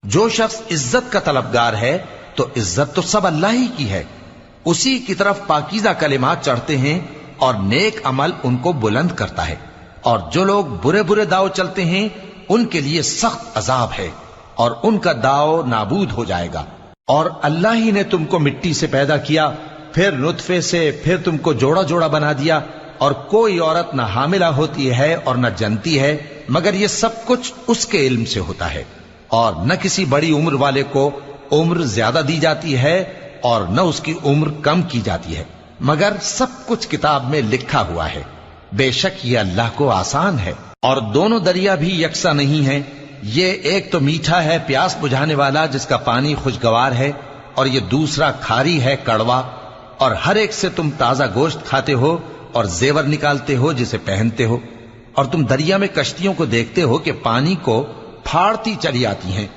جو شخص عزت کا طلبگار ہے تو عزت تو سب اللہ ہی کی ہے، اسی کی طرف پاکیزہ کلمات چڑھتے ہیں اور نیک عمل ان کو بلند کرتا ہے، اور جو لوگ برے برے داؤ چلتے ہیں ان کے لیے سخت عذاب ہے اور ان کا داؤ نابود ہو جائے گا۔ اور اللہ ہی نے تم کو مٹی سے پیدا کیا، پھر نطفے سے، پھر تم کو جوڑا جوڑا بنا دیا، اور کوئی عورت نہ حاملہ ہوتی ہے اور نہ جنتی ہے مگر یہ سب کچھ اس کے علم سے ہوتا ہے، اور نہ کسی بڑی عمر والے کو عمر زیادہ دی جاتی ہے اور نہ اس کی عمر کم کی جاتی ہے، مگر سب کچھ کتاب میں لکھا ہوا ہے۔ بے شک یہ اللہ کو آسان ہے۔ اور دونوں دریا بھی یکساں نہیں ہیں، یہ ایک تو میٹھا ہے پیاس بجھانے والا جس کا پانی خوشگوار ہے، اور یہ دوسرا کھاری ہے کڑوا، اور ہر ایک سے تم تازہ گوشت کھاتے ہو اور زیور نکالتے ہو جسے پہنتے ہو، اور تم دریا میں کشتیوں کو دیکھتے ہو کہ پانی کو پھاڑتی چلی آتی ہیں،